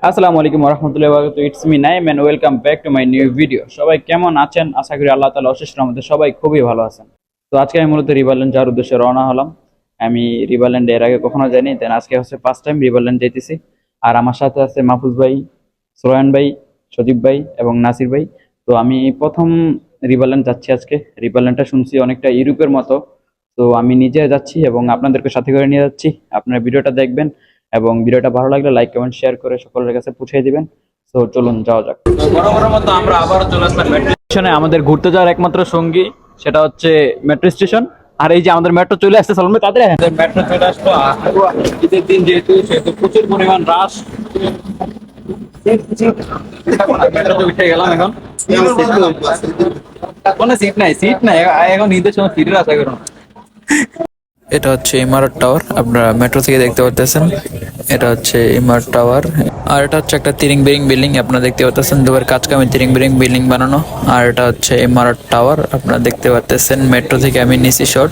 আসসালামু আলাইকুম রহমতুল্লাহি ওয়া বারাকাতুহু। It's me Naim and welcome back to my new video. সবাই কেমন আছেন? আশা করি আল্লাহ তাআলা অশেষ রহমতে সবাই খুবই ভালো আছেন। তো আজকে আমি মূলত রিভারল্যান্ড যাওয়ার উদ্দেশ্যে রওনা হলাম। আমি রিভারল্যান্ড এর আগে কখনো যাইনি, দেন আজকে হচ্ছে ফার্স্ট টাইম রিভারল্যান্ড যাইতেছি। আর আমার সাথে আছে মাহফুজ ভাই, সোহান ভাই, সজীব ভাই এবং নাসির ভাই। তো আমি প্রথম রিভারল্যান্ড যাচ্ছি আজকে। রিভারল্যান্ডটা শুনছি অনেকটা ইউরোপের মতো। তো আমি নিজে যাচ্ছি এবং আপনাদেরকে সাথে করে নিয়ে যাচ্ছি। আপনারা ভিডিওটা দেখবেন এবং ভিডিওটা ভালো লাগলে লাইক কমেন্ট শেয়ার করে সকলের কাছে পৌঁছে দিবেন। তো চলুন যাওয়া যাক। বরাবরের মতো আমরা আবারও চলে আসলাম মেট্রো স্টেশনে। আমাদের ঘুরতে যাওয়ার একমাত্র সঙ্গী সেটা হচ্ছে মেট্রো স্টেশন। আর এই যে আমাদের মেট্রো চলে আসছে, চলুন তাড়াতাড়ি মেট্রো চলে আসলো। ঈদের দিন যেহেতু সেহেতু প্রচুর পরিমাণ রাশ। মেট্রোতে উঠে গেলাম এখন। কোনো সিট নাই এখন ঈদের সময় সিটের আশা করুন। এটা হচ্ছে ইমারত টাওয়ার, আপনারা মেট্রো থেকে দেখতে পাচ্ছেন। এটা হচ্ছে ইমারত টাওয়ার, আর এটা হচ্ছে একটা তিরিং বিরিং বিল্ডিং। আপনারা দেখতে পাচ্ছেন দুবার কাজ কামে তিরিং বিরিং বিল্ডিং বানানো। আর এটা হচ্ছে ইমারত টাওয়ার, আপনারা দেখতে পাচ্ছেন। মেট্রো থেকে আমি নিচি শট।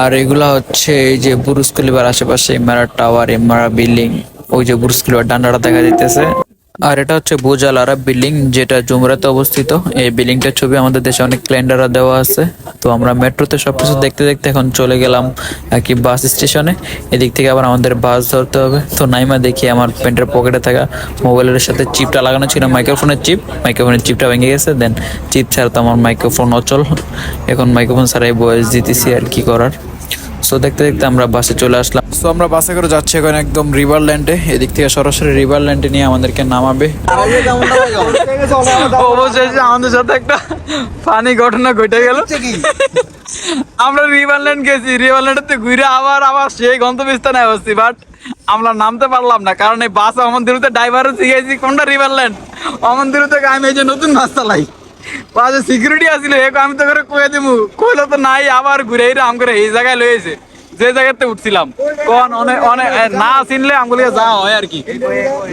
আর এগুলা হচ্ছে এই যে বুরুজ খলিফার আশেপাশে ইমারত টাওয়ার, ইমারত বিল্ডিং, ওই যে বুরুজ খলিফার ডান্ডাটা দেখা যাইতেছে। আর এটা হচ্ছে বুর্জ আল আরব বিল্ডিং, যেটা জুমরাতে অবস্থিত। এই বিল্ডিংটার ছবি আমাদের দেশে অনেক ক্যালেন্ডারে দেওয়া আছে। তো আমরা মেট্রোতে সবকিছু দেখতে দেখতে এখন চলে গেলাম কি বাস স্টেশনে। এদিক থেকে আবার আমাদের বাস ধরতে হবে। তো নাইমা দেখি আমার প্যান্টের পকেটে থাকা মোবাইলের সাথে চিপটা লাগানো ছিল, মাইক্রোফোনের চিপটা ভেঙে গেছে। দেন চিপ ছাড়া তো আমার মাইক্রোফোন অচল। এখন মাইক্রোফোন ছাড়াই ভয়েস দিতেছি, আর কি করার। সো দেখতে দেখতে আমরা বাসে চলে আসলাম। সো আমরা বাসে করে যাচ্ছি এখন একদম রিভারল্যান্ডে। এদিক থেকে সরাসরি রিভারল্যান্ডে নিয়ে আমাদেরকে নামাবে। অবশেষে আমাদের সাথে একটা ফানি ঘটনা ঘটে গেল। আমরা রিভারল্যান্ড গেছি, রিভারল্যান্ডে ঘুরে আবার আবার সেই গন্তব্যস্থানে আসছি, বাট আমরা নামতে পারলাম না, কারণ এই বাস আমাদের ড্রাইভারও শিখেছি কোনটা রিভারল্যান্ড। আমাদের আমি এই যে নতুন বাস চালাই, বাসে সিকিউরিটি আসছিল, আমি তো করে কয়ে দেবো, কইলো তো নাই, আবার ঘুরে আম করে এই জায়গায় লয়েছে যে জায়গাতে উঠছিলাম। কোন অনেক অনেক না চিনলে আমগুলিয়া যাওয়া হয় আর কি,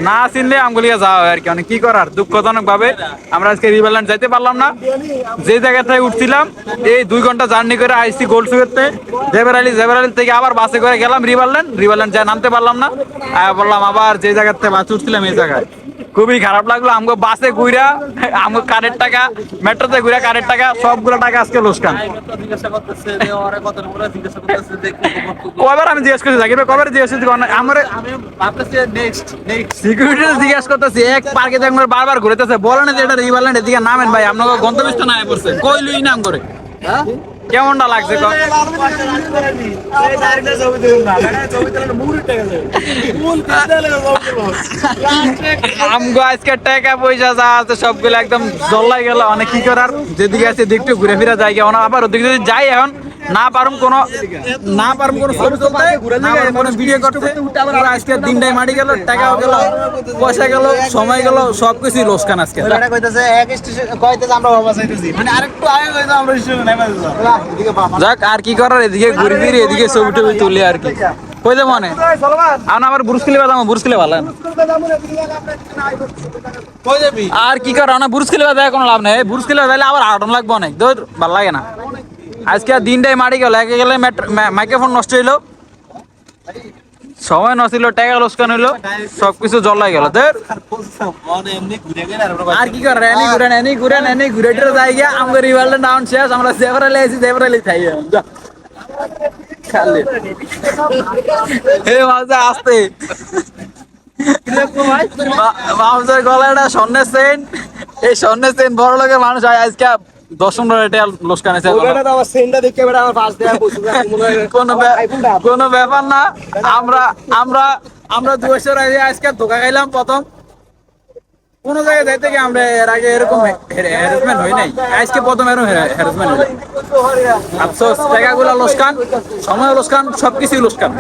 না চিনলে আমগুলিয়া যাওয়া হয় আর কি। অনেক কি করার, দুঃখজনক ভাবে আমরা আজকে রিভারল্যান্ড যাইতে পারলাম না। যে জায়গাটায় উঠছিলাম এই 2 ঘন্টা জার্নি করে আইসি গোলসুয়েতে, জেবের আলী থেকে আবার বাসে করে গেলাম রিভারল্যান্ড যায় নামতে পারলাম না। বললাম আবার যে জায়গাতে বাস উঠছিলাম এই জায়গায়। খুবই খারাপ লাগলো। আমগো বাসে ঘুরা, আমগো কারের টাকা, মেট্রোতে ঘুরা কারের টাকা, সবগুলো টাকা আজকে লোসকান। কবার আমি জিজ্ঞেস করছি, জাকির ভাই কবার জিজ্ঞেস করছি, আমার সিকিউরিটি জিজ্ঞেস করতেছি, এক পার্কে দেখবেন বারবার ঘুরেতেছে, বলে না যে এটা রিভারল্যান্ড, এদিকে নামেন ভাই, আপনার গন্তব্যস্থানে আয় পড়ছে, কইলুই নাম করে। কেমনটা লাগছে? আমগো আজকে টাকা পয়সা যা আছে সবগুলো একদম জল্লাই গেল। অনেক কি করার, যেদিকে আছে দেখতে ঘুরে ফিরে যাই, আবার ওদিকে যদি যাই এখন না পারুম কোনো ছবি তুলতে, কোনো ভিডিও করতে। আবার আজকে দিনটাই মাটি গেল, টাকাও গেল, পয়সা গেল, সময় গেল, সবকিছু লোকসান আজকে। যাক, আর কি করার, এদিকে ঘুরে ফিরে এদিকে ছবি টবি তুলি আর কি। কই যে মনে আবার বুরুজ খলিফা যাবো, বুরুজ খলিফা ভালো আর কি কর, বুরুজ খলিফা দেয় কোনো লাভ নেই। বুরুজ খলিফা দিলে আবার আটন লাগবে অনেক, দূর ভালো লাগে না। আজকে দিনটাই মারি গেল, একে গেলে মাইক্রোফোন নষ্ট হইলো, সময় নষ্ট হইলো, টাকা লোকসান হইলো, সবকিছু জল্লাই গেল। আর কি কর, এনি ঘুরে যাই গিয়া আমাদের রিভারল্যান্ড ডাউন শেষ। আমরা জেবরালে আছি, জেবরালে খাই খালি আসতে মানুষের গলাটা স্বর্ণের চেইন, এই স্বর্ণের চেইন বড় লোকের মানুষ আজকে 10-15 টাকা লোকসান আছে। কোনো ব্যাপার না। আমরা 2 বছর আগে আজকে ধোকা খাইলাম প্রথম। কোন জায়গায় যাইতে গিয়ে আমরা এর আগে এরকম হ্যারাসমেন্ট হয় নাই, আজকে প্রথম এরকম হ্যারাসমেন্ট হলো। আফসোস, টাকাগুলো লোকসান, সময় লোকসান, সবকিছু লোকসান।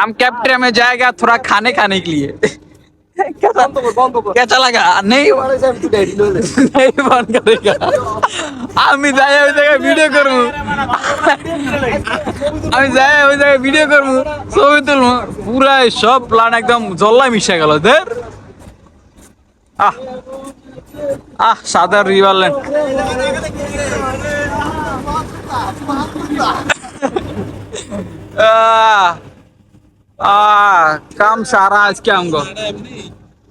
हम कैप्टन में जाएगा थोड़ा खाने खाने के लिए। कैसा लगा? नहीं बंद करेगा। আমি যাই ওই জায়গায় ভিডিও করবো, ছবি তুলবো, পুরাই সব প্ল্যান একদম জল্লাই মিশে গেল। সাদা রিভারল্যান্ড। কাম সারা আজকে আমগো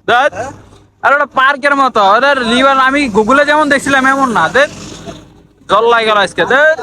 দেখ আর ওটা পার্কের মতো ওদের রিভার আমি গুগলে যেমন দেখছিলাম এমন না দেখ জল লাগে গেল আজকে দেখ